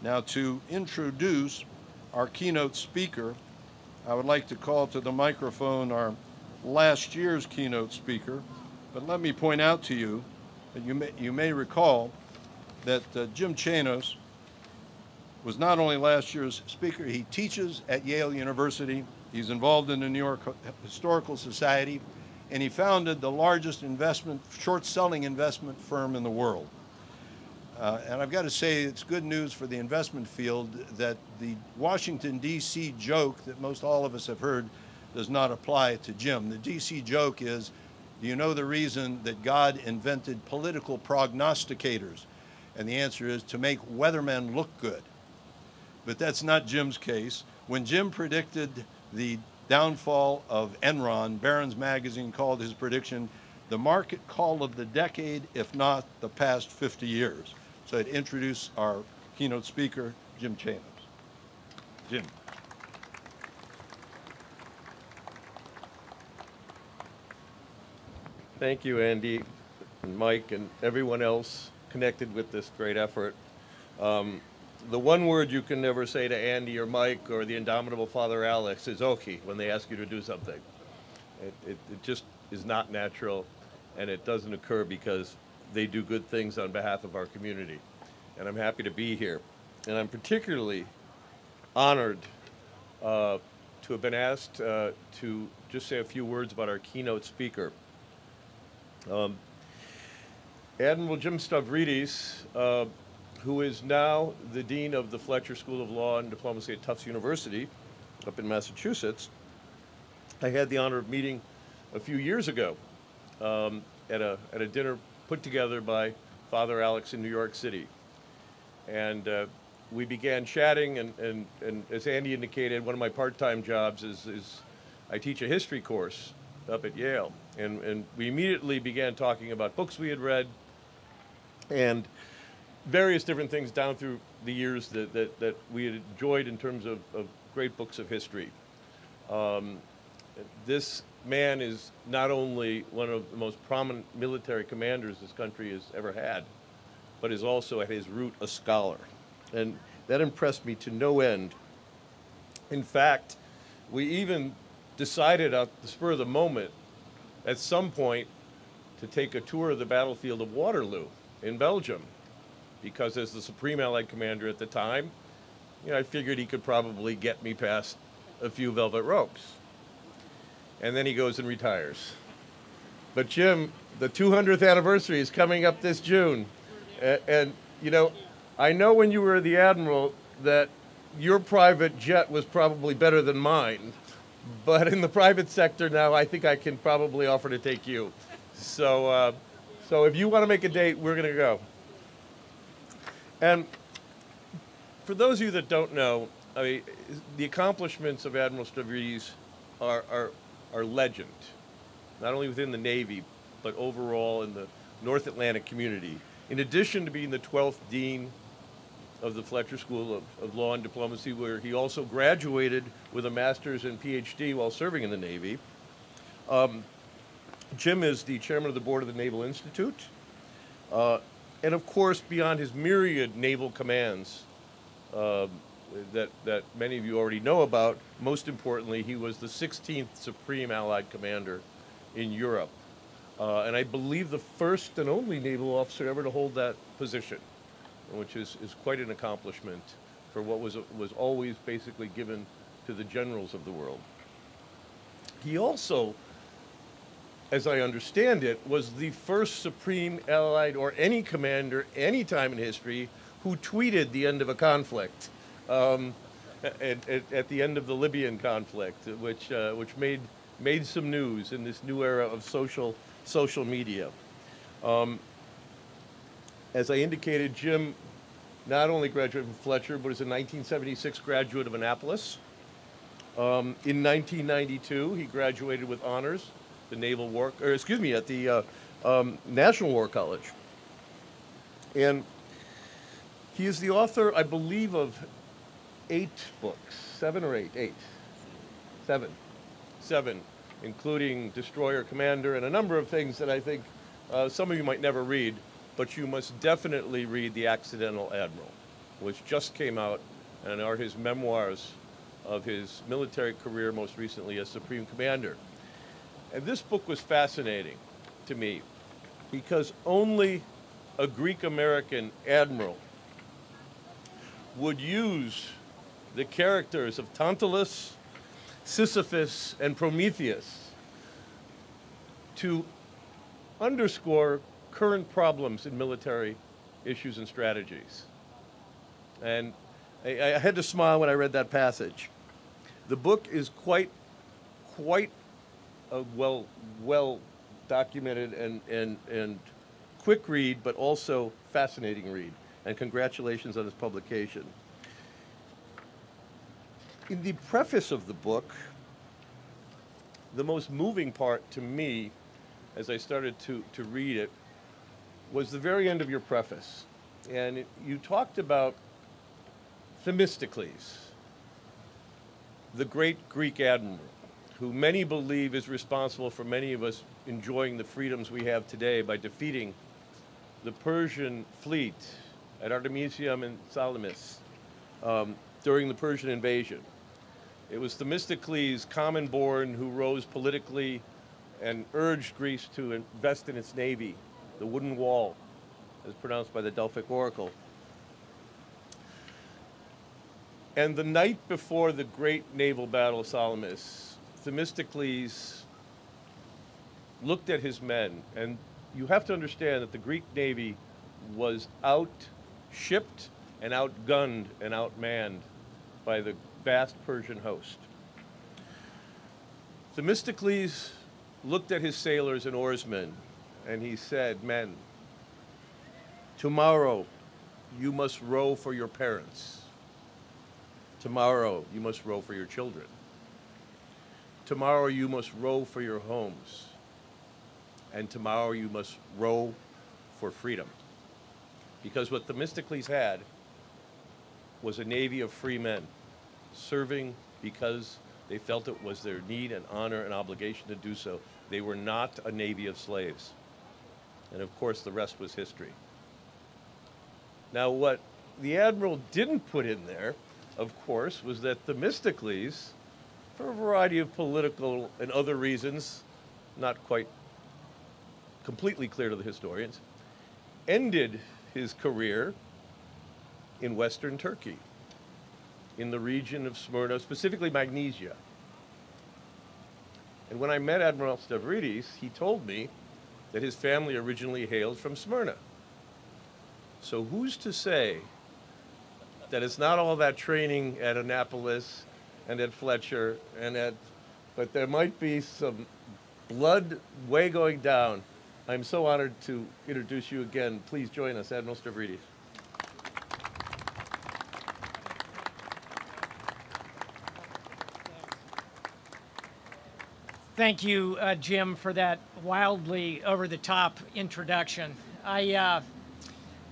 Now, to introduce our keynote speaker, I would like to call to the microphone our last year's keynote speaker. But let me point out to you that you may recall that Jim Chanos was not only last year's speaker, he teaches at Yale University, he's involved in the New York Historical Society, and he founded the largest short-selling investment firm in the world. And I've got to say, it's good news for the investment field that the Washington, D.C. joke that most all of us have heard does not apply to Jim. The D.C. joke is, do you know the reason that God invented political prognosticators? And the answer is to make weathermen look good. But that's not Jim's case. When Jim predicted the downfall of Enron, Barron's magazine called his prediction the market call of the decade, if not the past 50 years. So I'd introduce our keynote speaker, Jim Chanos. Jim. Thank you, Andy, and Mike, and everyone else connected with this great effort. The one word you can never say to Andy or Mike or the indomitable Father Alex is "okay" when they ask you to do something. It just is not natural, and it doesn't occur because they do good things on behalf of our community. And I'm happy to be here. And I'm particularly honored to have been asked to just say a few words about our keynote speaker. Admiral James Stavridis, who is now the Dean of the Fletcher School of Law and Diplomacy at Tufts University up in Massachusetts. I had the honor of meeting a few years ago at a dinner put together by Father Alex in New York City. And we began chatting, and as Andy indicated, one of my part-time jobs is I teach a history course up at Yale. And we immediately began talking about books we had read and various different things down through the years that we had enjoyed in terms of great books of history. This man is not only one of the most prominent military commanders this country has ever had, but is also at his root a scholar. And that impressed me to no end. In fact, we even decided at the spur of the moment at some point to take a tour of the battlefield of Waterloo in Belgium, because as the Supreme Allied Commander at the time, I figured he could probably get me past a few velvet ropes. And then he goes and retires. But Jim, the 200th anniversary is coming up this June. And I know when you were the Admiral that your private jet was probably better than mine. But in the private sector now, I think I can probably offer to take you. So if you want to make a date, we're going to go. And for those of you that don't know, I mean, the accomplishments of Admiral Stavridis are legend, not only within the Navy, but overall in the North Atlantic community. In addition to being the 12th Dean of the Fletcher School of Law and Diplomacy, where he also graduated with a master's and PhD while serving in the Navy. Jim is the chairman of the board of the Naval Institute. And of course, beyond his myriad naval commands that many of you already know about, most importantly, he was the 16th Supreme Allied Commander in Europe. And I believe the first and only naval officer ever to hold that position, which is quite an accomplishment for what was always basically given to the generals of the world. He also, as I understand it, was the first Supreme Allied or any commander any time in history who tweeted the end of a conflict at the end of the Libyan conflict, which made some news in this new era of social media. As I indicated, Jim not only graduated from Fletcher, but is a 1976 graduate of Annapolis. In 1992, he graduated with honors at the National War College. And he is the author, I believe, of 8 books, 7 or 8, 8, 7, including Destroyer Commander and a number of things that I think some of you might never read, but you must definitely read The Accidental Admiral. which just came out and are his memoirs of his military career, most recently as Supreme Commander. And this book was fascinating to me because only a Greek-American admiral would use the characters of Tantalus, Sisyphus, and Prometheus to underscore current problems in military issues and strategies. And I had to smile when I read that passage. The book is quite a well documented and quick read, but also fascinating read. And congratulations on its publication. In the preface of the book, the most moving part to me, as I started to read it, was the very end of your preface. And you talked about Themistocles, the great Greek admiral, who many believe is responsible for many of us enjoying the freedoms we have today by defeating the Persian fleet at Artemisium and Salamis during the Persian invasion. It was Themistocles, common born, who rose politically and urged Greece to invest in its navy, the wooden wall, as pronounced by the Delphic Oracle. And the night before the great naval battle of Salamis, Themistocles looked at his men, and you have to understand that the Greek navy was out-shipped and outgunned and outmanned by the vast Persian host. Themistocles looked at his sailors and oarsmen, and he said, "Men, tomorrow you must row for your parents. Tomorrow you must row for your children. Tomorrow you must row for your homes. And tomorrow you must row for freedom." Because what Themistocles had was a navy of free men serving because they felt it was their need and honor and obligation to do so. They were not a navy of slaves. And of course, the rest was history. Now, what the admiral didn't put in there, of course, was that Themistocles, for a variety of political and other reasons, not quite completely clear to the historians, ended his career in Western Turkey, in the region of Smyrna, specifically Magnesia. And when I met Admiral Stavridis, he told me that his family originally hailed from Smyrna. So who's to say that it's not all that training at Annapolis and at Fletcher but there might be some blood way going down. I'm so honored to introduce you again. Please join us, Admiral Stavridis. Thank you, Jim, for that wildly over-the-top introduction. I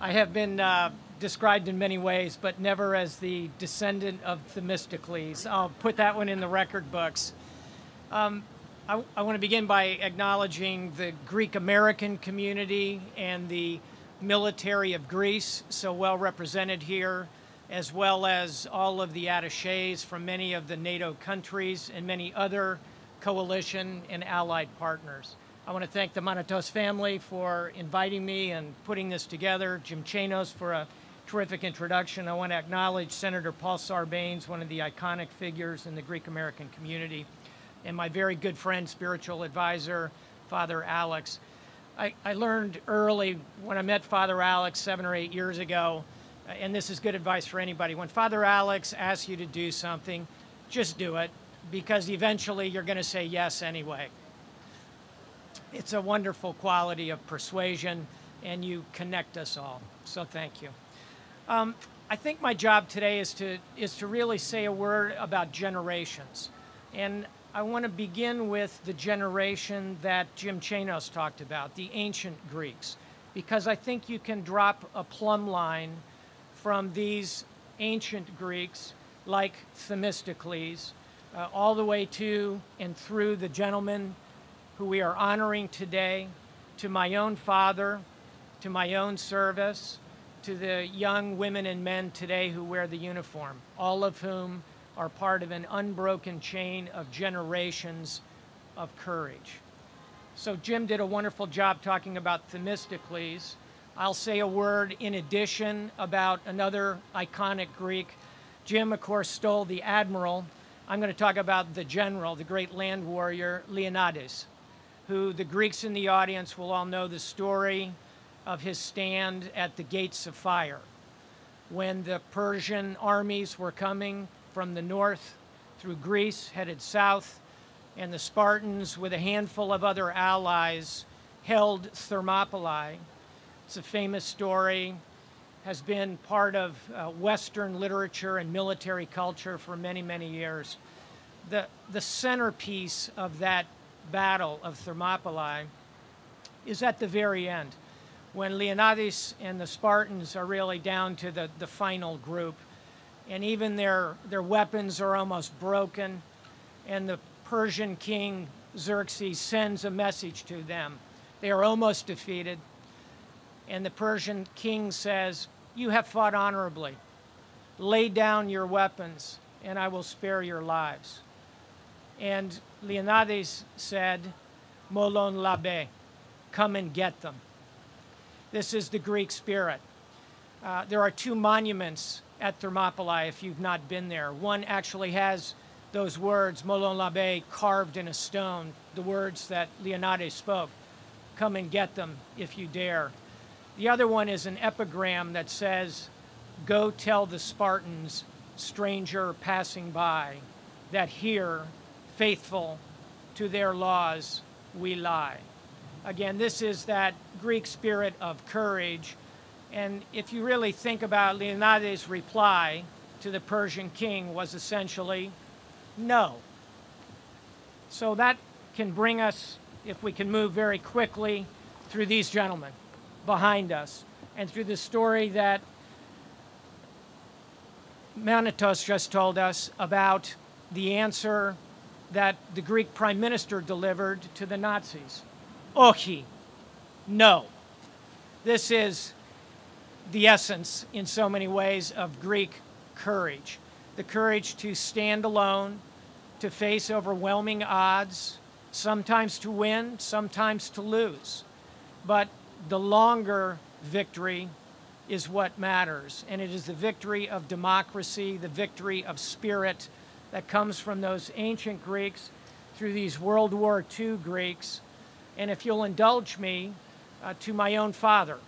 have been described in many ways, but never as the descendant of Themistocles. I'll put that one in the record books. I want to begin by acknowledging the Greek-American community and the military of Greece, so well represented here, as well as all of the attachés from many of the NATO countries and many other coalition and allied partners. I want to thank the Monatos family for inviting me and putting this together, Jim Chanos for a terrific introduction. I want to acknowledge Senator Paul Sarbanes, one of the iconic figures in the Greek-American community, and my very good friend, spiritual advisor, Father Alex. I learned early when I met Father Alex 7 or 8 years ago, and this is good advice for anybody, when Father Alex asks you to do something, just do it, because eventually you're going to say yes anyway. It's a wonderful quality of persuasion, and you connect us all. So thank you. I think my job today is to really say a word about generations. And I want to begin with the generation that Jim Chanos talked about, the ancient Greeks, because I think you can drop a plumb line from these ancient Greeks like Themistocles all the way to and through the gentleman who we are honoring today, to my own father, to my own service, to the young women and men today who wear the uniform, all of whom are part of an unbroken chain of generations of courage. So Jim did a wonderful job talking about Themistocles. I'll say a word in addition about another iconic Greek. Jim, of course, stole the admiral. I'm going to talk about the general, the great land warrior, Leonidas, who the Greeks in the audience will all know the story of his stand at the gates of fire when the Persian armies were coming from the north through Greece, headed south, and the Spartans, with a handful of other allies, held Thermopylae. It's a famous story, has been part of Western literature and military culture for many, many years. The centerpiece of that battle of Thermopylae is at the very end, when Leonidas and the Spartans are really down to the final group, and even their weapons are almost broken, and the Persian king Xerxes sends a message to them. They are almost defeated, and the Persian king says, "You have fought honorably. Lay down your weapons, and I will spare your lives." And Leonidas said, "Molon labe," come and get them. This is the Greek spirit. There are two monuments at Thermopylae if you've not been there. One actually has those words, "Molon labe," carved in a stone, the words that Leonidas spoke. Come and get them if you dare. The other one is an epigram that says, "Go tell the Spartans, stranger passing by, that here, faithful to their laws, we lie." Again, this is that Greek spirit of courage. And if you really think about Leonidas' reply to the Persian king was essentially, no. So that can bring us, if we can move very quickly, through these gentlemen behind us, and through the story that Manitos just told us about the answer that the Greek prime minister delivered to the Nazis. Όχι, no. This is the essence, in so many ways, of Greek courage. The courage to stand alone, to face overwhelming odds, sometimes to win, sometimes to lose. But the longer victory is what matters, and it is the victory of democracy, the victory of spirit that comes from those ancient Greeks through these World War II Greeks. And if you'll indulge me, to my own father,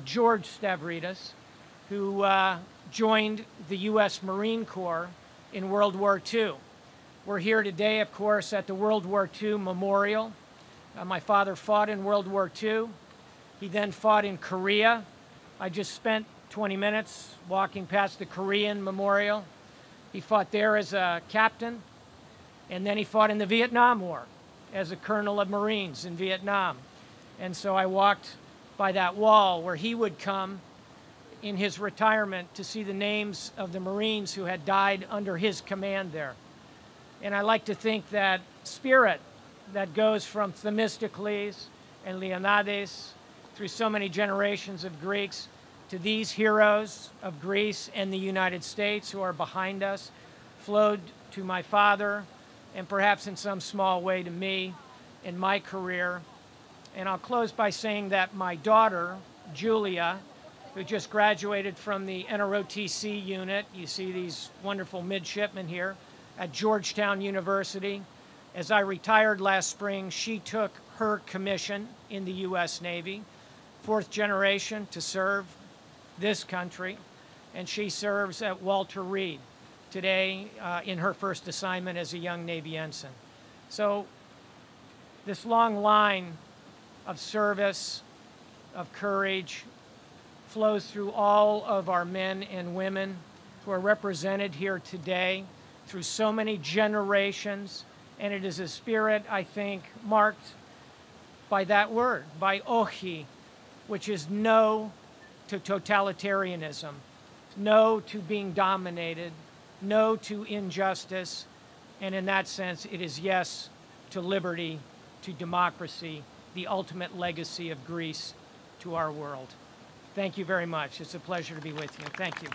George Stavridis, who joined the U.S. Marine Corps in World War II. We're here today, of course, at the World War II Memorial. My father fought in World War II. He then fought in Korea. I just spent 20 minutes walking past the Korean Memorial. He fought there as a captain, and then he fought in the Vietnam War as a colonel of Marines in Vietnam. And so I walked by that wall where he would come in his retirement to see the names of the Marines who had died under his command there. And I like to think that spirit that goes from Themistocles and Leonidas through so many generations of Greeks to these heroes of Greece and the United States who are behind us flowed to my father and perhaps in some small way to me in my career. And I'll close by saying that my daughter, Julia, who just graduated from the NROTC unit, you see these wonderful midshipmen here, at Georgetown University. As I retired last spring, she took her commission in the U.S. Navy, fourth generation to serve this country, and she serves at Walter Reed today in her first assignment as a young Navy ensign. So this long line of service, of courage, flows through all of our men and women who are represented here today through so many generations, and it is a spirit, I think, marked by that word, by ochi, which is no to totalitarianism, no to being dominated, no to injustice, and in that sense, it is yes to liberty, to democracy, the ultimate legacy of Greece to our world. Thank you very much. It's a pleasure to be with you. Thank you.